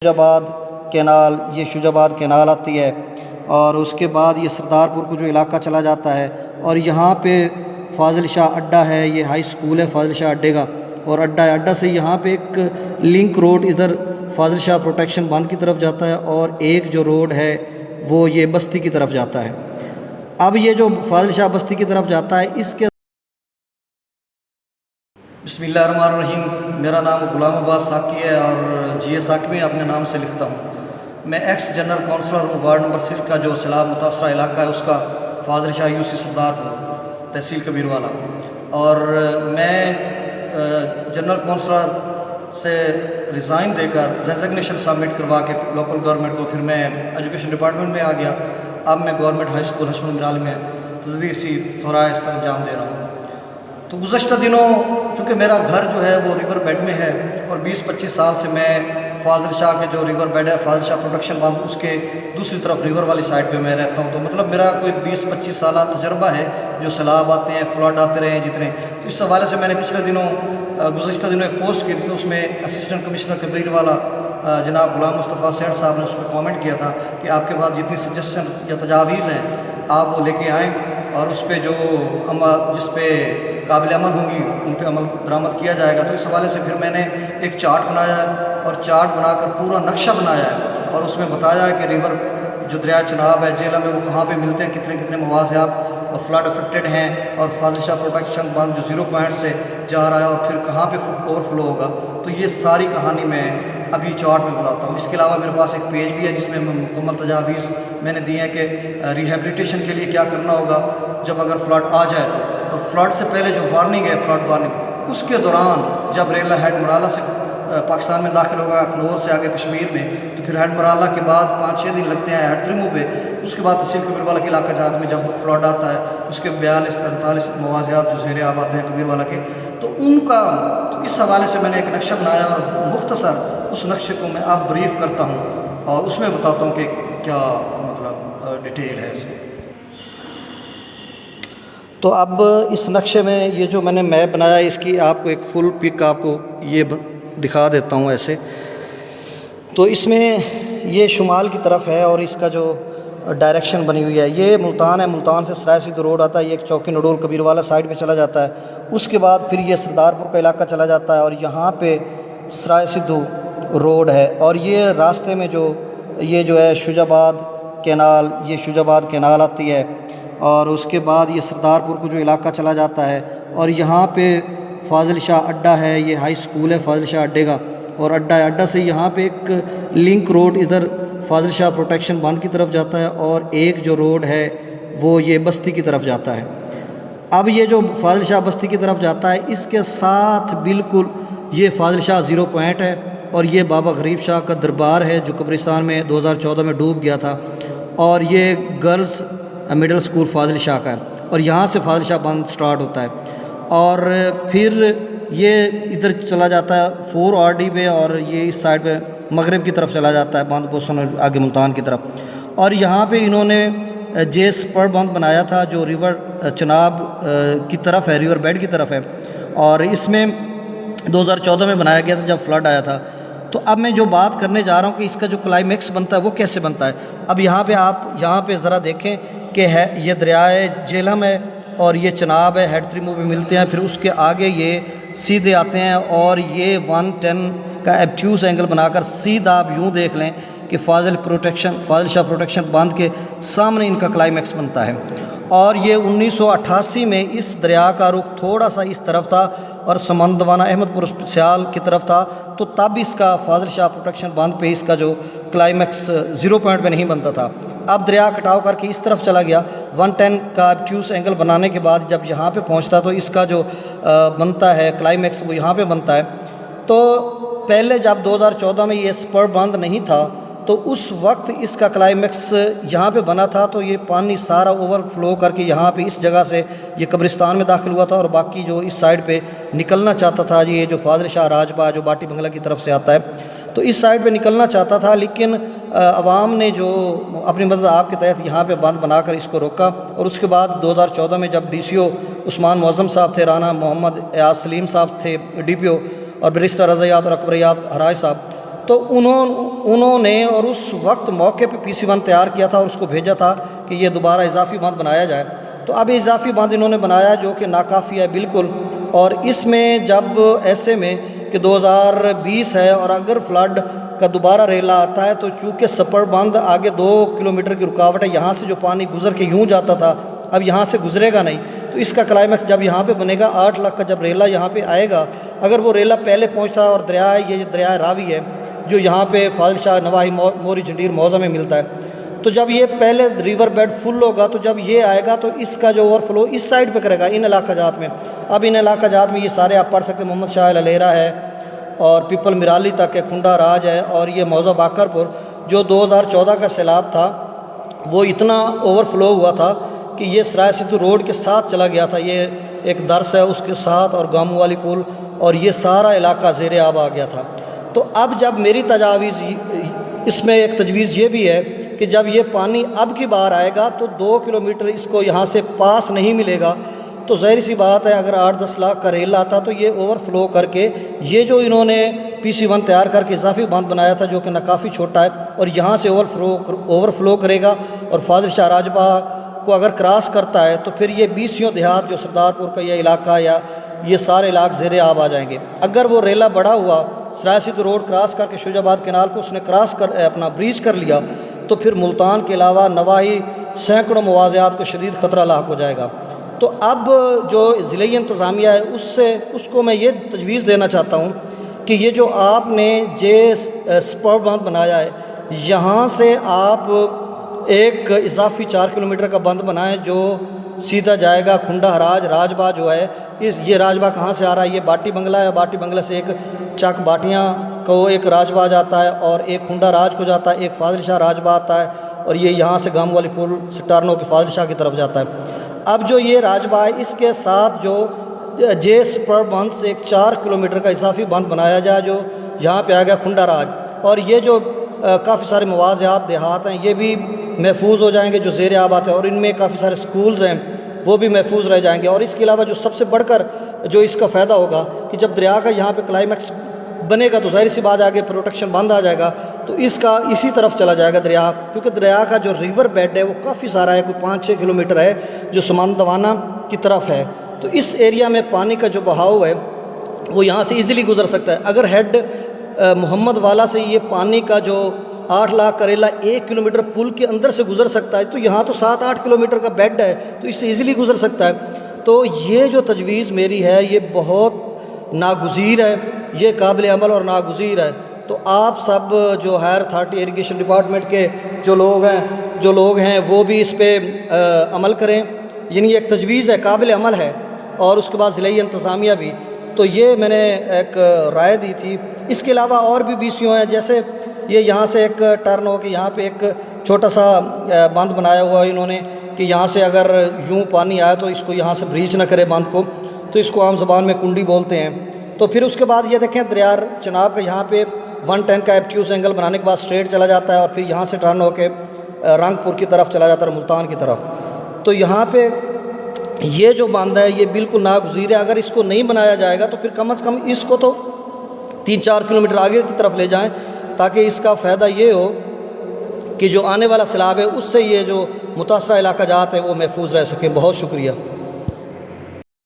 Shujabad canal, یہ Shujabad canal آتی ہے اور اس کے بعد یہ سردارپور کو جو علاقہ چلا جاتا ہے اور یہاں پہ فاضل شاہ اڈا ہے، یہ ہائی سکول ہے فاضل شاہ اڈے کا اور اڈا سے یہاں پہ ایک لنک روڈ ادھر فاضل شاہ پروٹیکشن بند کی طرف جاتا ہے اور ایک جو روڈ ہے وہ یہ بستی کی طرف جاتا ہے۔ اب یہ جو فاضل شاہ بستی کی طرف جاتا ہے اس کے بسم اللہ الرحمن الرحیم، میرا نام غلام عباس ساکی ہے اور جی اے ساکی میں اپنے نام سے لکھتا ہوں۔ میں ایکس جنرل کونسلر ہوں وارڈ نمبر 6 کا جو سیلاب متاثرہ علاقہ ہے اس کا، فاضل شاہ یو سی سردارپور تحصیل کبیر والا، اور میں جنرل کونسلر سے ریزائن دے کر ریزگنیشن سبمٹ کروا کے لوکل گورنمنٹ کو پھر میں ایجوکیشن ڈپارٹمنٹ میں آ گیا۔ اب میں گورنمنٹ ہائی اسکول حشمت المنال میں تدریسی فرائض سر انجام دے رہا ہوں۔ تو گزشتہ دنوں چونکہ میرا گھر جو ہے وہ ریور بیڈ میں ہے اور 20-25 سال سے میں فاضل شاہ کے جو ریور بیڈ ہے فاضل شاہ پروٹیکشن بند اس کے دوسری طرف ریور والی سائڈ پہ میں رہتا ہوں، تو مطلب میرا کوئی 20-25 سالہ تجربہ ہے۔ جو سیلاب آتے ہیں، فلڈ آتے رہے ہیں جتنے، تو اس حوالے سے میں نے گزشتہ دنوں ایک پوسٹ کی تھی، اس میں اسسٹنٹ کمشنر کبیر والا جناب غلام مصطفیٰ سیٹھ صاحب نے اس پہ کامنٹ کیا تھا کہ آپ کے پاس جتنی سجیشن یا تجاویز ہیں آپ وہ لے کے آئیں اور اس پہ جو جس پہ قابل عمل ہوں گی ان پہ عمل درآمد کیا جائے گا۔ تو اس حوالے سے پھر میں نے ایک چارٹ بنایا ہے اور چارٹ بنا کر پورا نقشہ بنایا ہے اور اس میں بتایا ہے کہ ریور جو دریا چناب ہے، جیلم ہے، وہ کہاں پہ ملتے ہیں، کتنے موازیات اور فلڈ افیکٹڈ ہیں، اور فاضل شاہ پروٹیکشن بند جو 0 پوائنٹ سے جا رہا ہے اور پھر کہاں پہ اوور فلو ہوگا۔ تو یہ ساری کہانی میں ابھی چارٹ میں بتاتا ہوں۔ اس کے علاوہ میرے پاس ایک پیج بھی ہے جس میں مکمل تجاویز میں نے دی ہیں کہ ریہیبلیٹیشن کے لیے کیا کرنا ہوگا جب اگر فلڈ آ جائے تو، اور فلڈ سے پہلے جو وارننگ ہے فلڈ وارننگ، اس کے دوران جب ریلا ہیڈ مرالہ سے پاکستان میں داخل ہوگا، اخنور سے آگے کشمیر میں، تو پھر ہیڈ مرالہ کے بعد 5-6 دن لگتے ہیں ہیڈ ترمو پہ، اس کے بعد تحصیل کبیر والا کے علاقہ جات میں جب فلڈ آتا ہے اس کے 42-43 موازیات جو زیر آب آتے ہیں کبیر والا کے، تو ان کا تو اس حوالے سے میں نے ایک نقشہ بنایا اور مختصر اس نقشے کو میں اب بریف کرتا ہوں اور اس میں بتاتا ہوں کہ کیا مطلب ڈیٹیل ہے اس کی۔ تو اب اس نقشے میں یہ جو میں نے میپ بنایا ہے اس کی آپ کو ایک فل پک آپ کو یہ دکھا دیتا ہوں ایسے۔ تو اس میں یہ شمال کی طرف ہے اور اس کا جو ڈائریکشن بنی ہوئی ہے یہ ملتان ہے، ملتان سے سرائے سدھو روڈ آتا ہے، یہ ایک چوکی نڈول کبیر والا سائڈ میں چلا جاتا ہے، اس کے بعد پھر یہ سردارپور کا علاقہ چلا جاتا ہے اور یہاں پہ سرائے سدھو روڈ ہے، اور یہ راستے میں یہ جو ہے شجاباد کینال، یہ شجاباد کینال آتی ہے اور اس کے بعد یہ سردارپور کو جو علاقہ چلا جاتا ہے اور یہاں پہ فاضل شاہ اڈا ہے، یہ ہائی سکول ہے فاضل شاہ اڈے کا اور اڈا سے یہاں پہ ایک لنک روڈ ادھر فاضل شاہ پروٹیکشن بند کی طرف جاتا ہے اور ایک جو روڈ ہے وہ یہ بستی کی طرف جاتا ہے۔ اب یہ جو فاضل شاہ بستی کی طرف جاتا ہے اس کے ساتھ بالکل یہ فاضل شاہ 0 پوائنٹ ہے اور یہ بابا غریب شاہ کا دربار ہے جو قبرستان میں 2014 میں ڈوب گیا تھا، اور یہ گرلز مڈل سکول فاضل شاہ کا ہے اور یہاں سے فاضل شاہ بند سٹارٹ ہوتا ہے، اور پھر یہ ادھر چلا جاتا ہے 4 RD پہ اور یہ اس سائڈ پہ مغرب کی طرف چلا جاتا ہے بند پوسن آگے ملتان کی طرف، اور یہاں پہ انہوں نے جیس پر بند بنایا تھا جو ریور چناب کی طرف ہے، ریور بیڈ کی طرف ہے، اور اس میں 2014 میں بنایا گیا تھا جب فلڈ آیا تھا۔ تو اب میں جو بات کرنے جا رہا ہوں کہ اس کا جو کلائمیکس بنتا ہے وہ کیسے بنتا ہے۔ اب یہاں پہ ذرا دیکھیں کہ یہ دریائے جیلم ہے اور یہ چناب ہے، ہیڈ ترمو پہ ملتے ہیں، پھر اس کے آگے یہ سیدھے آتے ہیں اور یہ 110 کا ایبٹیوز اینگل بنا کر سیدھا آپ یوں دیکھ لیں کہ فاضل شاہ پروٹیکشن باندھ کے سامنے ان کا کلائمیکس بنتا ہے، اور یہ 1988 میں اس دریا کا رخ تھوڑا سا اس طرف تھا اور سمندوانہ احمد پور سیال کی طرف تھا، تو تب اس کا فاضل شاہ پروٹیکشن باندھ پہ اس کا جو کلائمیکس 0 پوائنٹ پہ نہیں بنتا تھا۔ اب دریا کٹاؤ کر کے اس طرف چلا گیا، 110 کا ایبٹیوز اینگل بنانے کے بعد جب یہاں پہ پہنچتا تو اس کا جو بنتا ہے کلائمیکس وہ یہاں پہ بنتا ہے۔ تو پہلے جب 2014 میں یہ سپر بند نہیں تھا تو اس وقت اس کا کلائمیکس یہاں پہ بنا تھا، تو یہ پانی سارا اوور فلو کر کے یہاں پہ اس جگہ سے یہ قبرستان میں داخل ہوا تھا، اور باقی جو اس سائڈ پہ نکلنا چاہتا تھا یہ جو فاضل شاہ راجبا جو باٹی بنگلہ کی طرف سے آتا ہے تو اس سائڈ پہ نکلنا چاہتا تھا، لیکن عوام نے جو اپنی مدد آپ کے تحت یہاں پہ بند بنا کر اس کو روکا، اور اس کے بعد 2014 میں جب DCO عثمان معظم صاحب تھے، رانا محمد ایاز سلیم صاحب تھے DPO، اور بیرسٹر رضیات اور اکبریات حراج صاحب، تو انہوں نے اور اس وقت موقع پہ PC1 تیار کیا تھا اور اس کو بھیجا تھا کہ یہ دوبارہ اضافی باندھ بنایا جائے۔ تو اب اضافی باندھ انہوں نے بنایا جو کہ ناکافی ہے بالکل، اور اس میں جب ایسے میں کہ 2020 ہے اور اگر فلڈ کا دوبارہ ریلا آتا ہے تو چونکہ سپر باندھ آگے 2 کلومیٹر کی رکاوٹ ہے، یہاں سے جو پانی گزر کے یوں جاتا تھا اب یہاں سے گزرے گا نہیں، تو اس کا کلائمیکس جب یہاں پہ بنے گا 8 لاکھ کا جب ریلا یہاں پہ آئے گا، اگر وہ ریلا پہلے پہنچتا ہے اور یہ دریا راوی ہے جو یہاں پہ فاضل شاہ نواحی موری جھنڈیر موضع میں ملتا ہے، تو جب یہ پہلے ریور بیڈ فل ہوگا تو جب یہ آئے گا تو اس کا جو اوور فلو اس سائڈ پہ کرے گا ان علاقہ جات میں۔ اب ان علاقہ جات میں یہ سارے آپ پڑھ سکتے ہیں، محمد شاہ علیرہ ہے اور پیپل مرالی تک ہے، کھنڈا راج ہے، اور یہ موضع باکر پور جو 2014 کا سیلاب تھا وہ اتنا اوور فلو ہوا تھا کہ یہ سرائے سدھو روڈ کے ساتھ چلا گیا تھا، یہ ایک درس ہے اس کے ساتھ اور گاموں والی پل، اور یہ سارا علاقہ زیر آب آ گیا تھا۔ تو اب جب میری تجاویز اس میں ایک تجویز یہ بھی ہے کہ جب یہ پانی اب کی بار آئے گا تو 2 کلومیٹر اس کو یہاں سے پاس نہیں ملے گا، تو ظاہر سی بات ہے اگر 8-10 لاکھ کا ریل آتا تو یہ اوور فلو کر کے یہ جو انہوں نے PC1 تیار کر کے اضافی باندھ بنایا تھا جو کہ کافی چھوٹا ہے اور یہاں سے اوور فلو کرے گا اور فاضل شاہ راجبہ کو اگر کراس کرتا ہے تو پھر یہ 20 دیہات جو سردار پور کا یہ علاقہ یا یہ سارے علاقے زیر آب آ جائیں گے۔ اگر وہ ریلا بڑا ہوا سرائے سدھو روڈ کراس کر کے شوج آباد کینال کو اس نے کراس کر اپنا بریچ کر لیا تو پھر ملتان کے علاوہ نواحی سینکڑوں مواضعات کو شدید خطرہ لاحق ہو جائے گا۔ تو اب جو ضلعی انتظامیہ ہے اس کو میں یہ تجویز دینا چاہتا ہوں کہ یہ جو آپ نے سپر باندھ بنایا ہے یہاں سے آپ ایک اضافی 4 کلومیٹر کا بند بنائیں جو سیدھا جائے گا کھنڈا ہراج راجباغ جو ہے، یہ راجباغ کہاں سے آ رہا ہے؟ یہ باٹی بنگلہ ہے، باٹی بنگلہ سے ایک چک باٹیاں کو ایک راجباغ جاتا ہے اور ایک کھنڈا راج کو جاتا ہے، ایک فاضل شاہ راجباغ آتا ہے اور یہ یہاں سے گام والی پل سٹارنو کی فاضل شاہ کی طرف جاتا ہے۔ اب جو یہ راجباغ اس کے ساتھ جو سپر بند سے ایک 4 کلومیٹر کا اضافی بند بنایا جائے جو یہاں پہ آ گیا کھنڈا راج، اور یہ جو کافی سارے مواضعات دیہات ہیں یہ بھی محفوظ ہو جائیں گے جو زیر آب آتے ہیں، اور ان میں کافی سارے سکولز ہیں وہ بھی محفوظ رہ جائیں گے۔ اور اس کے علاوہ جو سب سے بڑھ کر جو اس کا فائدہ ہوگا کہ جب دریا کا یہاں پہ کلائمیکس بنے گا تو ظاہر سی بات آگے پروٹیکشن بند آ جائے گا تو اس کا اسی طرف چلا جائے گا دریا، کیونکہ دریا کا جو ریور بیڈ ہے وہ کافی سارا ہے، کوئی 5-6 کلومیٹر ہے جو سماندوانہ کی طرف ہے، تو اس ایریا میں پانی کا جو بہاؤ ہے وہ یہاں سے ایزیلی گزر سکتا ہے۔ اگر ہیڈ محمد والا سے یہ پانی کا جو 8 لاکھ کا ریلا 1 کلومیٹر پل کے اندر سے گزر سکتا ہے تو یہاں تو 7-8 کلومیٹر کا بیڈ ہے تو اس سے ایزیلی گزر سکتا ہے۔ تو یہ جو تجویز میری ہے یہ بہت ناگزیر ہے، یہ قابل عمل اور ناگزیر ہے۔ تو آپ سب جو ہائر اتھارٹی اریگیشن ڈپارٹمنٹ کے جو لوگ ہیں وہ بھی اس پہ عمل کریں، یعنی ایک تجویز ہے، قابل عمل ہے، اور اس کے بعد ضلعی انتظامیہ بھی۔ تو یہ میں نے ایک رائے دی تھی۔ اس کے علاوہ اور بھی BCO ہیں، جیسے یہ یہاں سے ایک ٹرن ہو کے یہاں پہ ایک چھوٹا سا بند بنایا ہوا ہے انہوں نے کہ یہاں سے اگر یوں پانی آئے تو اس کو یہاں سے بریچ نہ کرے بند کو، تو اس کو عام زبان میں کنڈی بولتے ہیں۔ تو پھر اس کے بعد یہ دیکھیں دریا چناب کا یہاں پہ 110 کا ایبٹیوس اینگل بنانے کے بعد اسٹریٹ چلا جاتا ہے اور پھر یہاں سے ٹرن ہو کے رنگ پور کی طرف چلا جاتا ہے، ملتان کی طرف۔ تو یہاں پہ یہ جو بند ہے یہ بالکل ناگزیر ہے، اگر اس کو نہیں بنایا جائے گا تو پھر کم از کم اس کو تو 3-4 کلومیٹر آگے کی طرف لے جائیں تاکہ اس کا فائدہ یہ ہو کہ جو آنے والا سیلاب ہے اس سے یہ جو متاثرہ علاقہ جات ہیں وہ محفوظ رہ سکیں۔ بہت شکریہ۔